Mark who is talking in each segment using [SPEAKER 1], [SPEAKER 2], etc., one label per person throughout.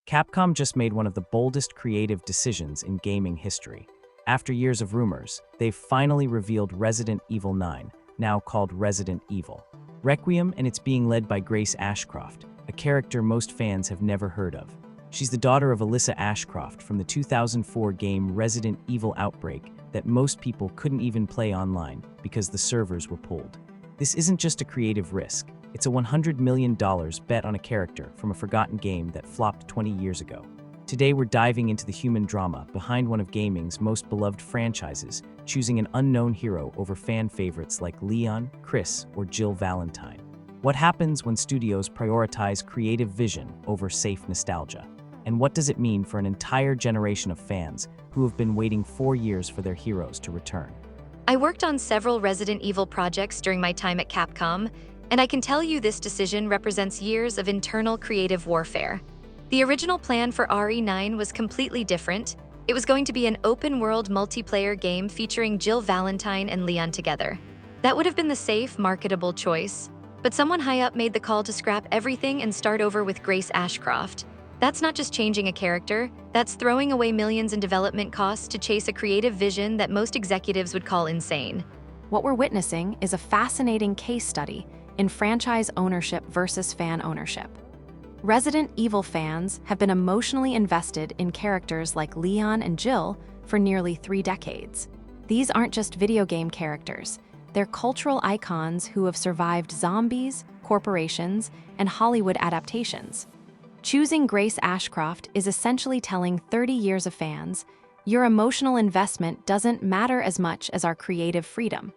[SPEAKER 1] Capcom just made one of the boldest creative decisions in gaming history. After years of rumors, they've finally revealed Resident Evil 9, now called Resident Evil. Requiem, and it's being led by Grace Ashcroft, a character most fans have never heard of. She's the daughter of Alyssa Ashcroft from the 2004 game Resident Evil Outbreak that most people couldn't even play online because the servers were pulled. This isn't just a creative risk. It's a $100 million bet on a character from a forgotten game that flopped 20 years ago. Today we're diving into the human drama behind one of gaming's most beloved franchises, choosing an unknown hero over fan favorites like Leon, Chris, or Jill Valentine. What happens when studios prioritize creative vision over safe nostalgia? And what does it mean for an entire generation of fans who have been waiting 4 years for their heroes to return?
[SPEAKER 2] I worked on several Resident Evil projects during my time at Capcom, and I can tell you this decision represents years of internal creative warfare. The original plan for RE9 was completely different. It was going to be an open-world multiplayer game featuring Jill Valentine and Leon together. That would have been the safe, marketable choice, but someone high up made the call to scrap everything and start over with Grace Ashcroft. That's not just changing a character, that's throwing away millions in development costs to chase a creative vision that most executives would call insane.
[SPEAKER 3] What we're witnessing is a fascinating case study in franchise ownership versus fan ownership. Resident Evil fans have been emotionally invested in characters like Leon and Jill for nearly 3 decades. These aren't just video game characters, they're cultural icons who have survived zombies, corporations, and Hollywood adaptations. Choosing Grace Ashcroft is essentially telling 30 years of fans, your emotional investment doesn't matter as much as our creative freedom.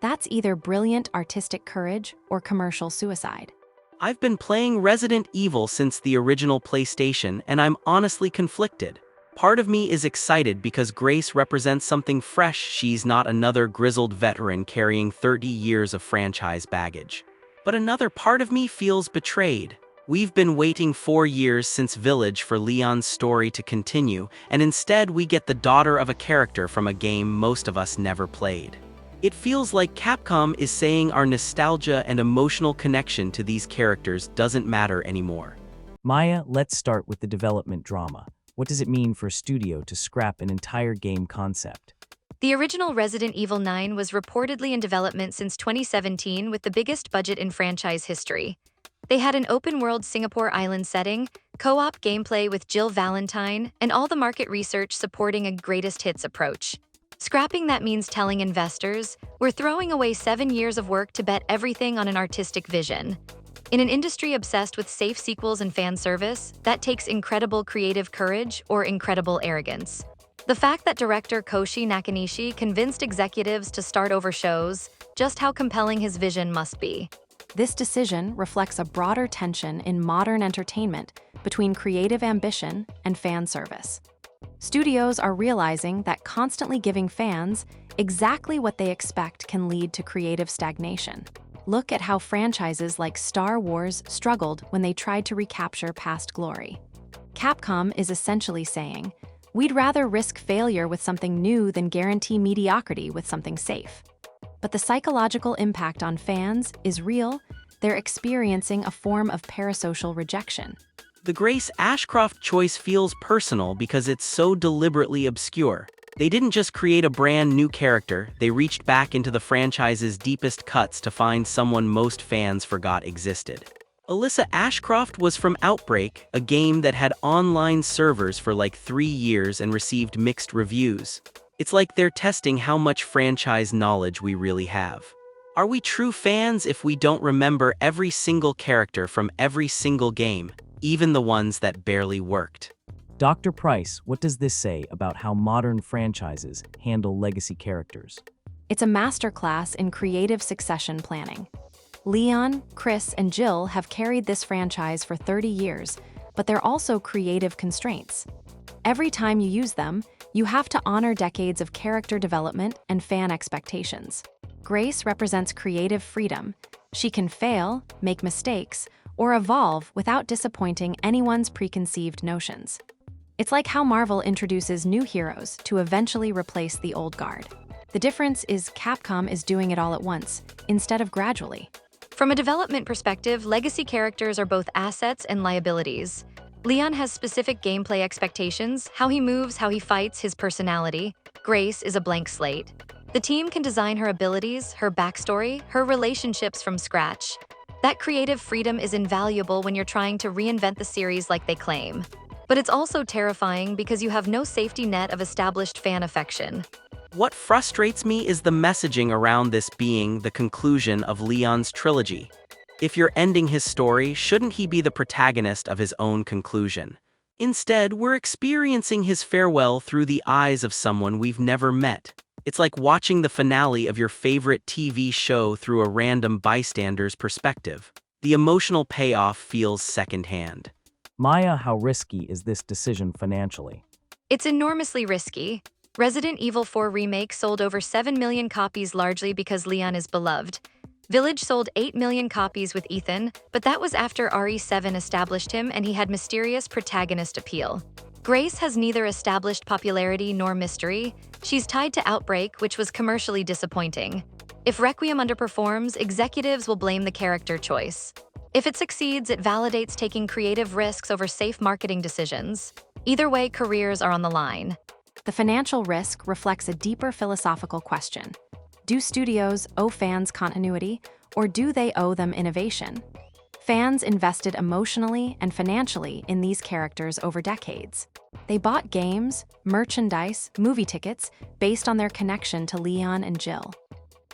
[SPEAKER 3] That's either brilliant artistic courage or commercial suicide.
[SPEAKER 4] I've been playing Resident Evil since the original PlayStation, and I'm honestly conflicted. Part of me is excited because Grace represents something fresh. She's not another grizzled veteran carrying 30 years of franchise baggage. But another part of me feels betrayed. We've been waiting 4 years since Village for Leon's story to continue, and instead we get the daughter of a character from a game most of us never played. It feels like Capcom is saying our nostalgia and emotional connection to these characters doesn't matter anymore.
[SPEAKER 1] Maya, let's start with the development drama. What does it mean for a studio to scrap an entire game concept?
[SPEAKER 2] The original Resident Evil 9 was reportedly in development since 2017 with the biggest budget in franchise history. They had an open-world Singapore Island setting, co-op gameplay with Jill Valentine, and all the market research supporting a greatest hits approach. Scrapping that means telling investors, we're throwing away 7 years of work to bet everything on an artistic vision. In an industry obsessed with safe sequels and fan service, that takes incredible creative courage or incredible arrogance. The fact that director Koshi Nakanishi convinced executives to start over shows just how compelling his vision must be.
[SPEAKER 3] This decision reflects a broader tension in modern entertainment between creative ambition and fan service. Studios are realizing that constantly giving fans exactly what they expect can lead to creative stagnation. Look at how franchises like Star Wars struggled when they tried to recapture past glory. Capcom is essentially saying, we'd rather risk failure with something new than guarantee mediocrity with something safe. But the psychological impact on fans is real. They're experiencing a form of parasocial rejection.
[SPEAKER 4] The Grace Ashcroft choice feels personal because it's so deliberately obscure. They didn't just create a brand new character, they reached back into the franchise's deepest cuts to find someone most fans forgot existed. Alyssa Ashcroft was from Outbreak, a game that had online servers for like 3 years and received mixed reviews. It's like they're testing how much franchise knowledge we really have. Are we true fans if we don't remember every single character from every single game, even the ones that barely worked?
[SPEAKER 1] Dr. Price, what does this say about how modern franchises handle legacy characters?
[SPEAKER 3] It's a masterclass in creative succession planning. Leon, Chris, and Jill have carried this franchise for 30 years, but they're also creative constraints. Every time you use them, you have to honor decades of character development and fan expectations. Grace represents creative freedom. She can fail, make mistakes, or evolve without disappointing anyone's preconceived notions. It's like how Marvel introduces new heroes to eventually replace the old guard. The difference is Capcom is doing it all at once, instead of gradually.
[SPEAKER 2] From a development perspective, legacy characters are both assets and liabilities. Leon has specific gameplay expectations, how he moves, how he fights, his personality. Grace is a blank slate. The team can design her abilities, her backstory, her relationships from scratch. That creative freedom is invaluable when you're trying to reinvent the series like they claim. But it's also terrifying because you have no safety net of established fan affection.
[SPEAKER 4] What frustrates me is the messaging around this being the conclusion of Leon's trilogy. If you're ending his story, shouldn't he be the protagonist of his own conclusion? Instead, we're experiencing his farewell through the eyes of someone we've never met. It's like watching the finale of your favorite TV show through a random bystander's perspective. The emotional payoff feels secondhand.
[SPEAKER 1] Maya, how risky is this decision financially?
[SPEAKER 2] It's enormously risky. Resident Evil 4 Remake sold over 7 million copies largely because Leon is beloved. Village sold 8 million copies with Ethan, but that was after RE7 established him and he had mysterious protagonist appeal. Grace has neither established popularity nor mystery. She's tied to Outbreak, which was commercially disappointing. If Requiem underperforms, executives will blame the character choice. If it succeeds, it validates taking creative risks over safe marketing decisions. Either way, careers are on the line.
[SPEAKER 3] The financial risk reflects a deeper philosophical question. Do studios owe fans continuity, or do they owe them innovation? Fans invested emotionally and financially in these characters over decades. They bought games, merchandise, movie tickets based on their connection to Leon and Jill.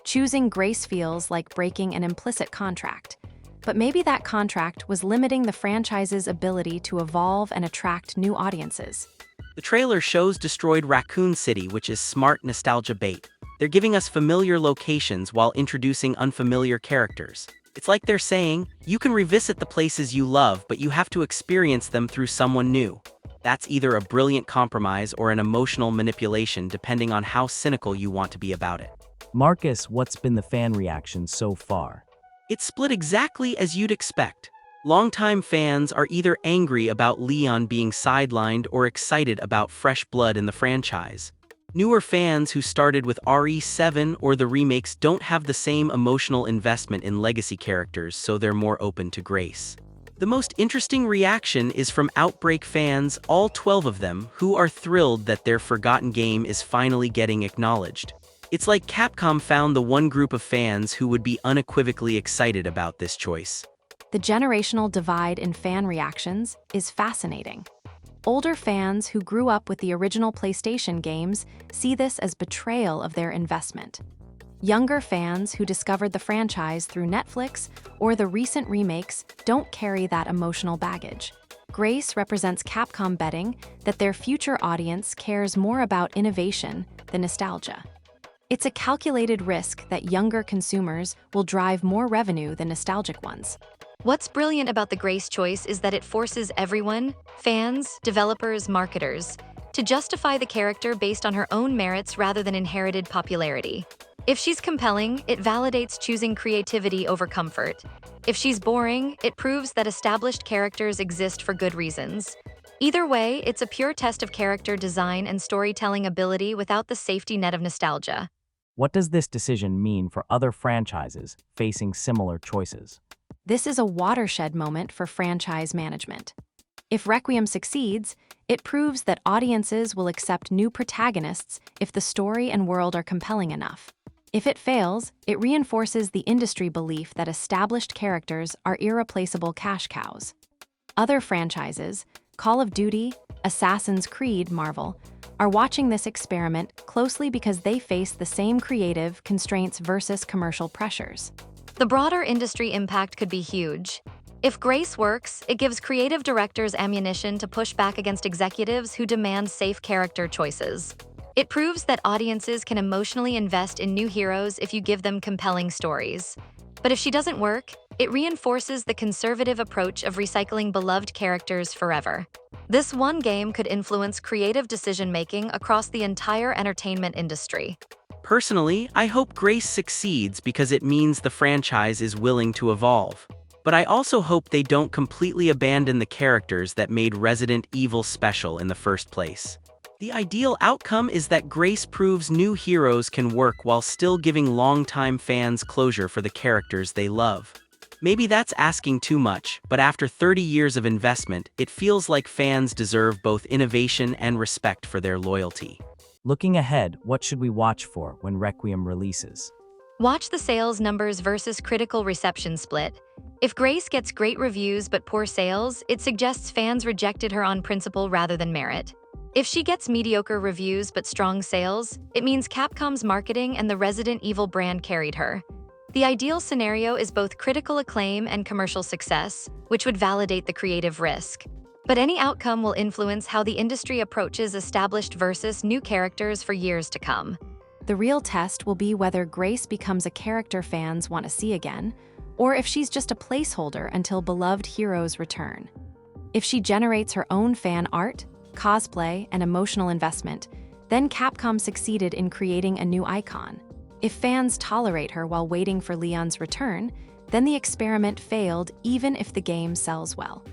[SPEAKER 3] Choosing Grace feels like breaking an implicit contract, but maybe that contract was limiting the franchise's ability to evolve and attract new audiences.
[SPEAKER 4] The trailer shows destroyed Raccoon City, which is smart nostalgia bait. They're giving us familiar locations while introducing unfamiliar characters. It's like they're saying, you can revisit the places you love, but you have to experience them through someone new. That's either a brilliant compromise or an emotional manipulation, depending on how cynical you want to be about it.
[SPEAKER 1] Marcus, what's been the fan reaction so far?
[SPEAKER 4] It's split exactly as you'd expect. Longtime fans are either angry about Leon being sidelined or excited about fresh blood in the franchise. Newer fans who started with RE7 or the remakes don't have the same emotional investment in legacy characters, so they're more open to Grace. The most interesting reaction is from Outbreak fans, all 12 of them, who are thrilled that their forgotten game is finally getting acknowledged. It's like Capcom found the one group of fans who would be unequivocally excited about this choice.
[SPEAKER 3] The generational divide in fan reactions is fascinating. Older fans who grew up with the original PlayStation games see this as betrayal of their investment. Younger fans who discovered the franchise through Netflix or the recent remakes don't carry that emotional baggage. Grace represents Capcom betting that their future audience cares more about innovation than nostalgia. It's a calculated risk that younger consumers will drive more revenue than nostalgic ones.
[SPEAKER 2] What's brilliant about the Grace choice is that it forces everyone, fans, developers, marketers, to justify the character based on her own merits rather than inherited popularity. If she's compelling, it validates choosing creativity over comfort. If she's boring, it proves that established characters exist for good reasons. Either way, it's a pure test of character design and storytelling ability without the safety net of nostalgia.
[SPEAKER 1] What does this decision mean for other franchises facing similar choices?
[SPEAKER 3] This is a watershed moment for franchise management. If Requiem succeeds, it proves that audiences will accept new protagonists if the story and world are compelling enough. If it fails, it reinforces the industry belief that established characters are irreplaceable cash cows. Other franchises, Call of Duty, Assassin's Creed, Marvel, are watching this experiment closely because they face the same creative constraints versus commercial pressures.
[SPEAKER 2] The broader industry impact could be huge. If Grace works, it gives creative directors ammunition to push back against executives who demand safe character choices. It proves that audiences can emotionally invest in new heroes if you give them compelling stories. But if she doesn't work, it reinforces the conservative approach of recycling beloved characters forever. This one game could influence creative decision-making across the entire entertainment industry.
[SPEAKER 4] Personally, I hope Grace succeeds because it means the franchise is willing to evolve. But I also hope they don't completely abandon the characters that made Resident Evil special in the first place. The ideal outcome is that Grace proves new heroes can work while still giving longtime fans closure for the characters they love. Maybe that's asking too much, but after 30 years of investment, it feels like fans deserve both innovation and respect for their loyalty.
[SPEAKER 1] Looking ahead, what should we watch for when Requiem releases?
[SPEAKER 2] Watch the sales numbers versus critical reception split. If Grace gets great reviews but poor sales, it suggests fans rejected her on principle rather than merit. If she gets mediocre reviews but strong sales, it means Capcom's marketing and the Resident Evil brand carried her. The ideal scenario is both critical acclaim and commercial success, which would validate the creative risk. But any outcome will influence how the industry approaches established versus new characters for years to come.
[SPEAKER 3] The real test will be whether Grace becomes a character fans want to see again, or if she's just a placeholder until beloved heroes return. If she generates her own fan art, cosplay, and emotional investment, then Capcom succeeded in creating a new icon. If fans tolerate her while waiting for Leon's return, then the experiment failed even if the game sells well.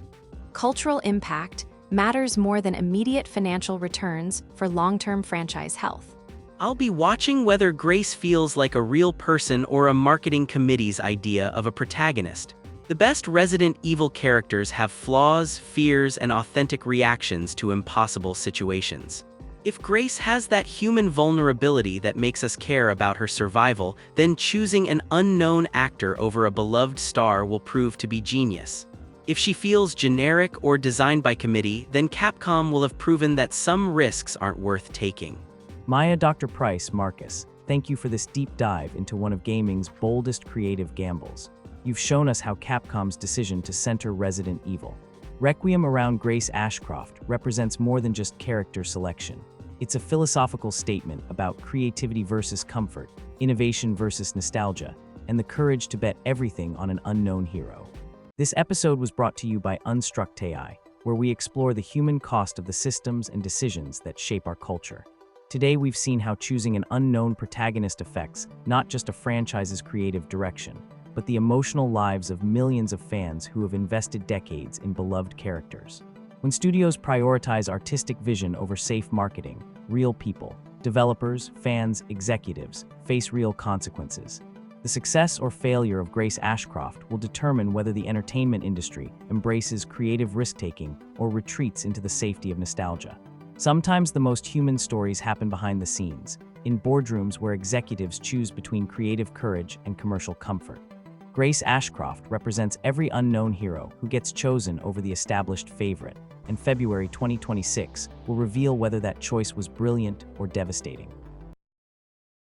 [SPEAKER 3] Cultural impact matters more than immediate financial returns for long-term franchise health.
[SPEAKER 4] I'll be watching whether Grace feels like a real person or a marketing committee's idea of a protagonist. The best Resident Evil characters have flaws, fears, and authentic reactions to impossible situations. If Grace has that human vulnerability that makes us care about her survival, then choosing an unknown actor over a beloved star will prove to be genius. If she feels generic or designed by committee, then Capcom will have proven that some risks aren't worth taking.
[SPEAKER 1] Maya Dr. Price, Marcus, thank you for this deep dive into one of gaming's boldest creative gambles. You've shown us how Capcom's decision to center Resident Evil. Requiem around Grace Ashcroft represents more than just character selection. It's a philosophical statement about creativity versus comfort, innovation versus nostalgia, and the courage to bet everything on an unknown hero. This episode was brought to you by Unstruct AI, where we explore the human cost of the systems and decisions that shape our culture. Today we've seen how choosing an unknown protagonist affects not just a franchise's creative direction, but the emotional lives of millions of fans who have invested decades in beloved characters. When studios prioritize artistic vision over safe marketing, real people, developers, fans, executives, face real consequences. The success or failure of Grace Ashcroft will determine whether the entertainment industry embraces creative risk-taking or retreats into the safety of nostalgia. Sometimes the most human stories happen behind the scenes, in boardrooms where executives choose between creative courage and commercial comfort. Grace Ashcroft represents every unknown hero who gets chosen over the established favorite, and February 2026 will reveal whether that choice was brilliant or devastating.